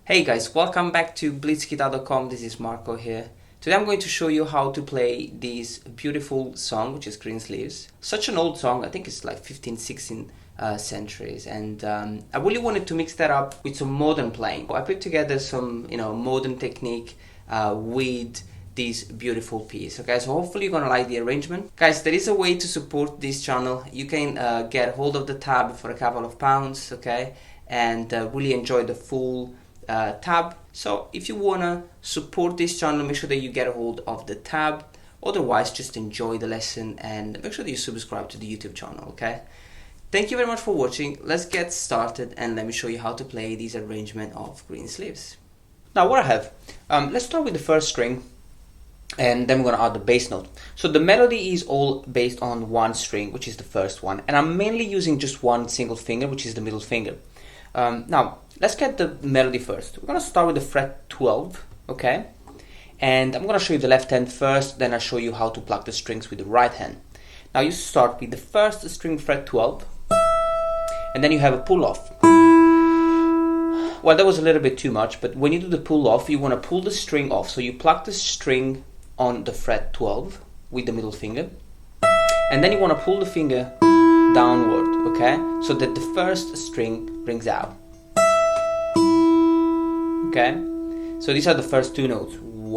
Hey guys, welcome back to blitzguitar.com. This is Marco here. Today I'm going to show you how to play this beautiful song, which is Greensleeves. Such an old song, I think it's like 15th, 16th centuries, and I really wanted to mix that up with some modern playing. I put together some modern technique with this beautiful piece. Okay, so hopefully you're gonna like the arrangement. Guys, there is a way to support this channel. You can get hold of the tab for a couple of pounds, okay, and really enjoy the full tab. So if you wanna support this channel, make sure that you get a hold of the tab. Otherwise, just enjoy the lesson and make sure that you subscribe to the YouTube channel, okay? Thank you very much for watching. Let's get started and let me show you how to play this arrangement of Greensleeves. Now what I have, let's start with the first string, and then we're going to add the bass note. So the melody is all based on one string, which is the first one, and I'm mainly using just one single finger, which is the middle finger. Now let's get the melody first. We're going to start with the fret 12, okay, and I'm going to show you the left hand first, then I'll show you how to pluck the strings with the right hand. Now you start with the first string, fret 12, and then you have a pull off. Well, that was a little bit too much, but when you do the pull off, you want to pull the string off. So you pluck the string on the fret 12 with the middle finger, and then you want to pull the finger downward, okay, so that the first string rings out. Okay, so these are the first two notes, 1,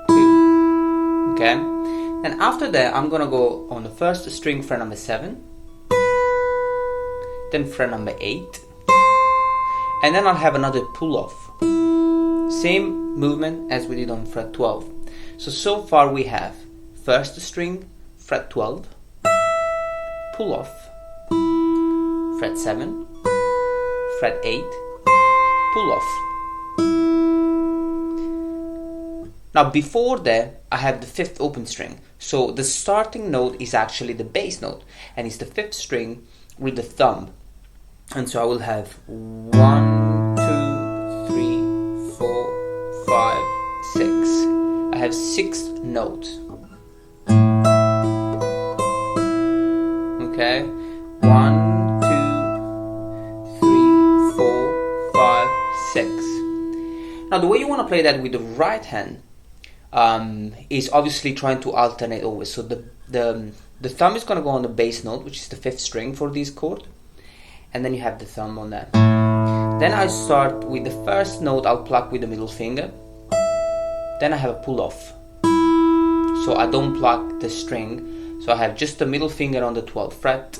2, okay, and after that I'm gonna go on the first string, fret number 7, then fret number 8, and then I'll have another pull off. Same movement as we did on fret 12. So far we have first string, fret 12, pull off, fret 7, fret 8, pull off. Now before that I have the fifth open string. So the starting note is actually the bass note, and it's the fifth string with the thumb. And so I will have 1, 2, 3, 4, 5, 6. I have 6 notes. Okay, 1, 2, 3, 4, 5, 6. Now the way you want to play that with the right hand is obviously trying to alternate always. So the thumb is going to go on the bass note, which is the fifth string for this chord, and then you have the thumb on that. Then I start with the first note, I'll pluck with the middle finger, then I have a pull off, so I don't pluck the string, so I have just the middle finger on the 12th fret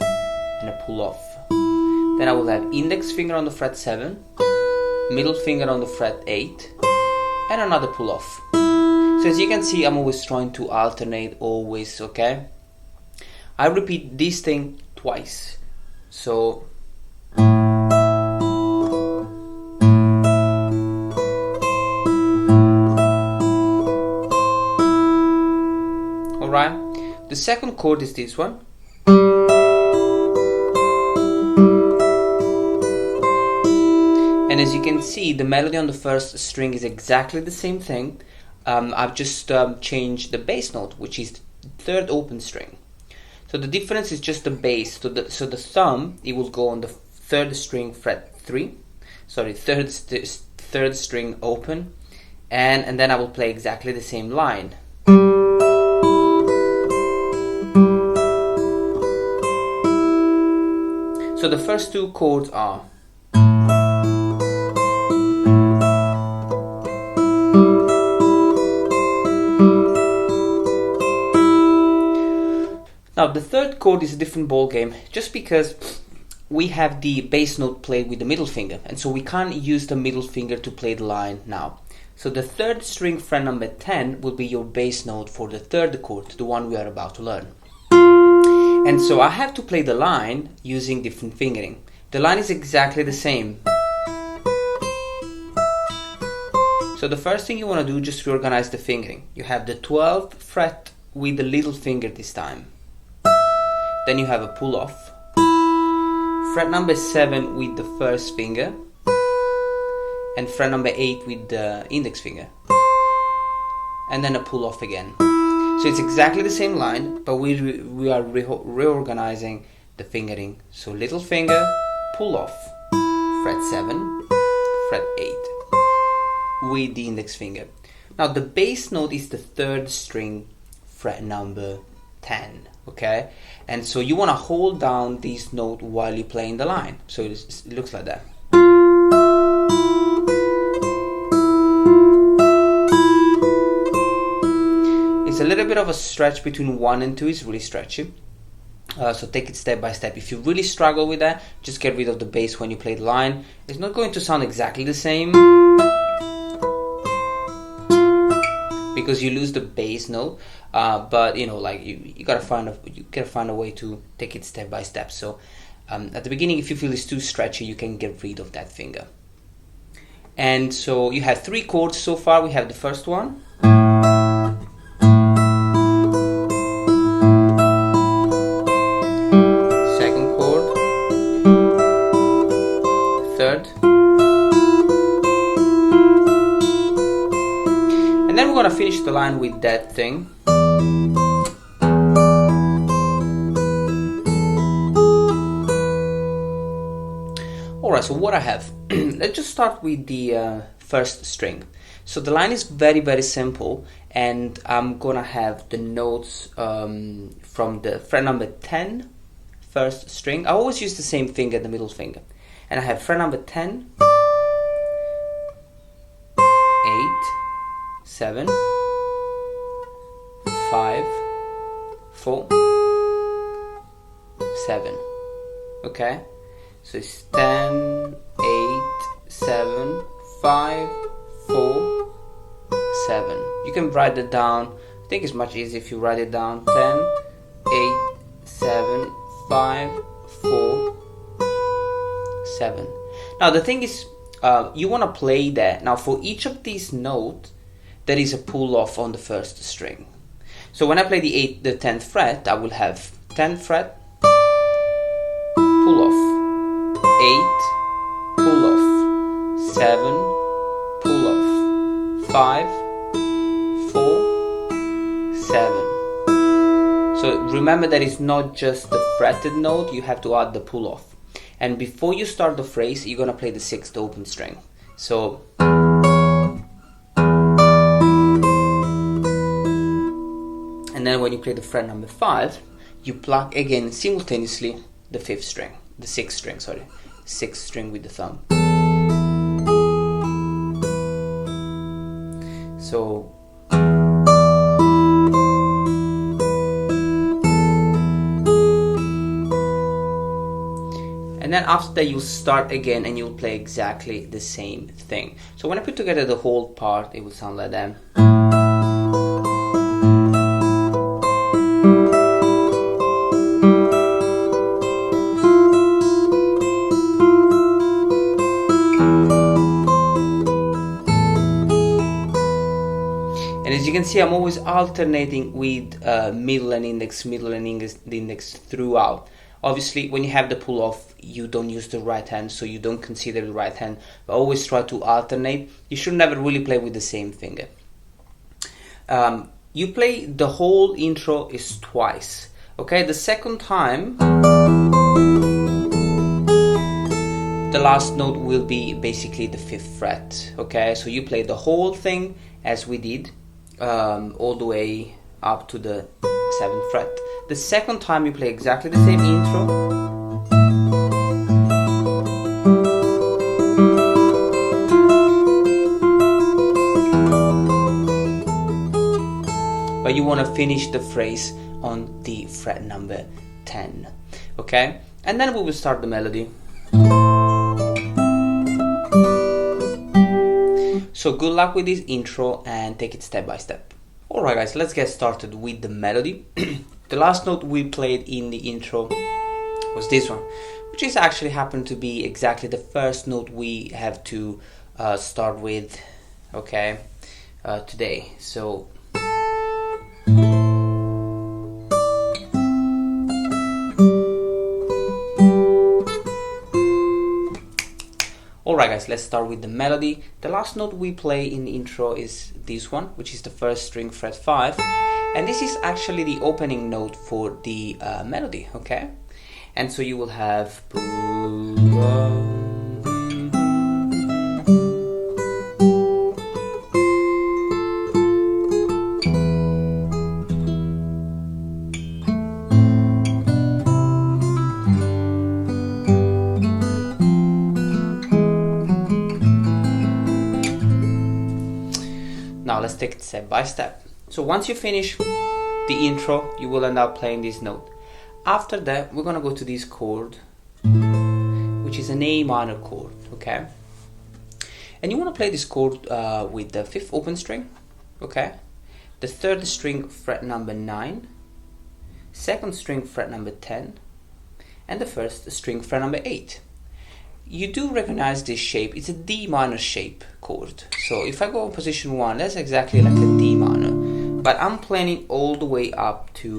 and a pull off. Then I will have index finger on the fret 7, middle finger on the fret 8, and another pull off. So as you can see, I'm always trying to alternate always, okay? I repeat this thing twice. So alright, the second chord is this one. And as you can see, the melody on the first string is exactly the same thing. I've just changed the bass note, which is the third open string. So the difference is just the bass. So the thumb, it will go on the third string, fret 3. Sorry, third string open, and then I will play exactly the same line. So the first two chords are now the third chord is a different ball game, just because we have the bass note played with the middle finger, and so we can't use the middle finger to play the line now. So the third string, fret number 10, will be your bass note for the third chord, the one we are about to learn. And so I have to play the line using different fingering. The line is exactly the same. So the first thing you want to do, just reorganize the fingering. You have the 12th fret with the little finger this time. Then you have a pull off. Fret number 7 with the first finger, and fret number 8 with the index finger, and then a pull off again. So it's exactly the same line, but we are reorganizing the fingering. So little finger, pull off, fret 7, fret 8 with the index finger. Now the bass note is the 3rd string, fret number 10, okay? And so you want to hold down this note while you're playing the line. So it looks like that. It's a little bit of a stretch between 1 and 2, it's really stretchy. So take it step by step. If you really struggle with that, just get rid of the bass when you play the line. It's not going to sound exactly the same because you lose the bass note, but you know, like you gotta find a way to take it step by step. So at the beginning, if you feel it's too stretchy, you can get rid of that finger. And so you have 3 chords so far. We have the first one, second chord, third, and then we're gonna finish the line with that thing. Alright, so what I have, let's just start with the first string. So the line is very, very simple, and I'm gonna have the notes from the fret number 10, first string. I always use the same finger, the middle finger. And I have fret number 10, 8, 7, 5, 4, 7, okay? So it's 10, 8, 7, 5, 4, 7. You can write it down. I think it's much easier if you write it down. 10, 8, 7, 5, 4, 7. Now the thing is, you want to play that. Now for each of these notes, there is a pull off on the first string. So when I play the 10th fret, I will have 10th fret, pull off. 8, pull off, 7, pull off, 5, 4, 7. So remember that it's not just the fretted note, you have to add the pull off. And before you start the phrase, you're gonna play the 6th open string. So and then when you play the fret number 5, you pluck again simultaneously the 5th string, the 6th string, sorry. 6th string with the thumb. So and then after that you'll start again and you'll play exactly the same thing. So when I put together the whole part, it will sound like that. As you can see, I'm always alternating with middle and index throughout. Obviously, when you have the pull off, you don't use the right hand, so you don't consider the right hand, but always try to alternate. You should never really play with the same finger. You play the whole intro is twice. Okay, the second time, the last note will be basically the 5th fret. Okay, so you play the whole thing as we did. All the way up to the 7th fret. The second time you play exactly the same intro, but you want to finish the phrase on the fret number 10. Okay, and then we will start the melody. So good luck with this intro and take it step by step. Alright guys, let's get started with the melody. The last note we played in the intro was this one, which is actually happened to be exactly the first note we have to start with, okay, today. So alright guys, let's start with the melody. The last note we play in the intro is this one, which is the first string, fret 5. And this is actually the opening note for the melody, okay? And so you will have Now let's take it step by step. So once you finish the intro, you will end up playing this note. After that, we're gonna go to this chord, which is an A minor chord, okay? And you wanna play this chord with the 5th open string, okay? The 3rd string fret number 9, 2nd string fret number 10, and the 1st string fret number 8. You do recognize this shape. It's a D minor shape chord. So if I go in position 1, that's exactly like a D minor, but I'm playing all the way up to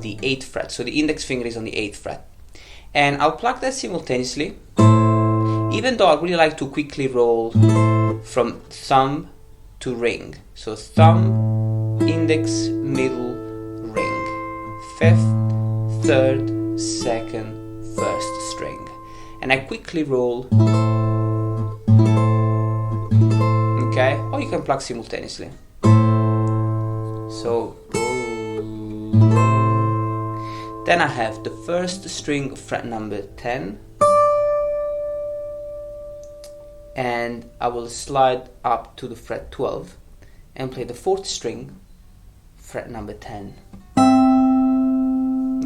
the 8th fret. So the index finger is on the 8th fret, and I'll pluck that simultaneously, even though I really like to quickly roll from thumb to ring. So thumb, index, middle, ring, 5th, 3rd, 2nd, 1st string, and I quickly roll. Okay, or you can pluck simultaneously. So then I have the 1st string fret number 10, and I will slide up to the fret 12 and play the 4th string fret number 10.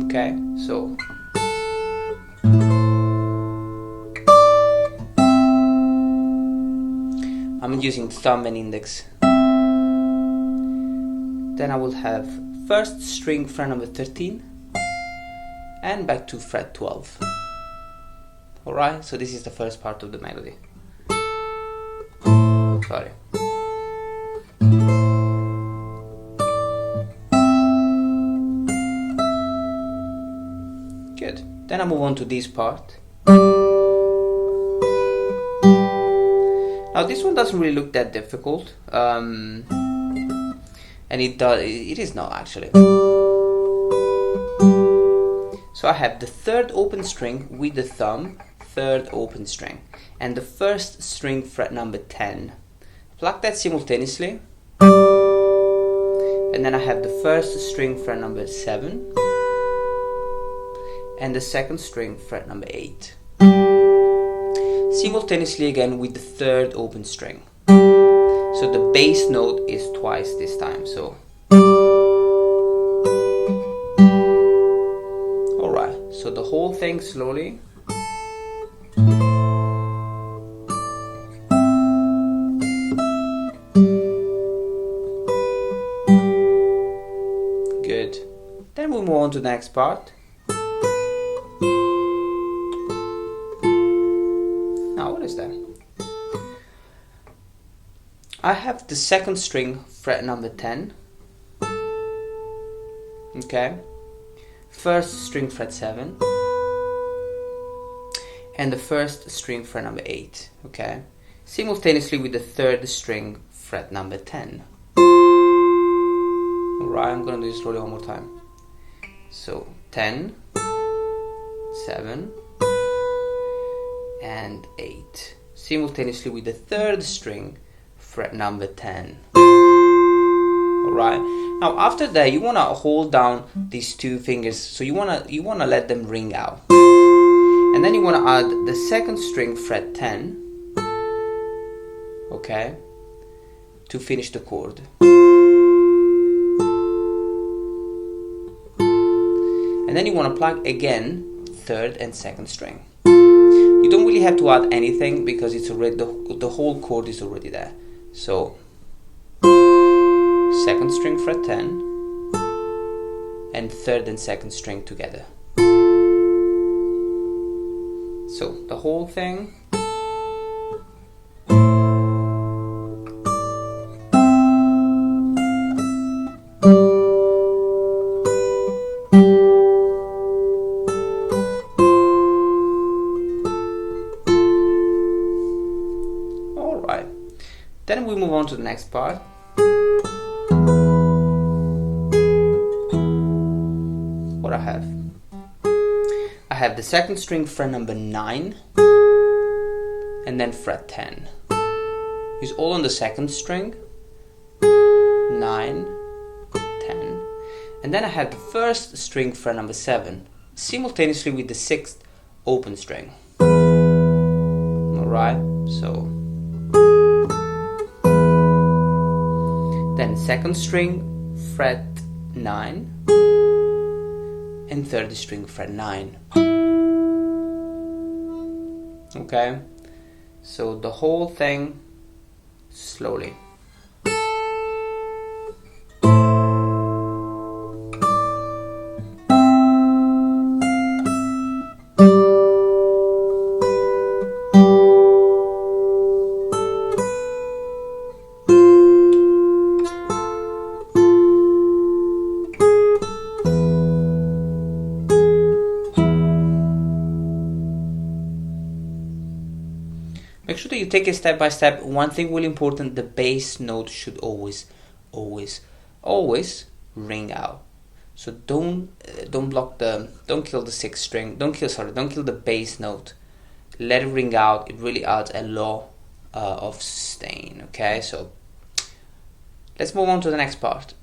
Okay, so I'm using thumb and index. Then I will have 1st string fret number 13 and back to fret 12. Alright, so this is the first part of the melody. Sorry. Good. Then I move on to this part. Now this one doesn't really look that difficult, and it is not actually. So I have the 3rd open string with the thumb, 3rd open string, and the 1st string fret number 10. Pluck that simultaneously, and then I have the 1st string fret number 7 and the 2nd string fret number 8. Simultaneously again with the 3rd open string. So the bass note is twice this time. So alright, so the whole thing slowly. Good. Then we move on to the next part. Now what is that? I have the 2nd string fret number 10. Okay. 1st string fret 7. And the 1st string fret number 8. Okay. Simultaneously with the 3rd string fret number 10. Alright, I'm gonna do this slowly one more time. So 10, 7, and 8. Simultaneously with the 3rd string fret number 10. Alright. Now after that you wanna hold down these 2 fingers, so you wanna let them ring out. And then you wanna add the 2nd string fret 10, okay, to finish the chord. And then you wanna pluck again 3rd and 2nd string. You don't really have to add anything because it's already the whole chord is already there. So 2nd string fret 10 and 3rd and 2nd string together. So the whole thing. Alright. Then we move on to the next part. What I have the 2nd string fret number 9 and then fret 10. It's all on the 2nd string, 9, 10, and then I have the 1st string fret number 7 simultaneously with the 6th open string. Alright, so then second string fret 9 and third string fret 9. Okay, so the whole thing slowly. Make sure that you take it step by step. One thing really important, the bass note should always ring out. So don't kill the sixth string, don't kill the bass note. Let it ring out. It really adds a lot of sustain. Okay, so let's move on to the next part.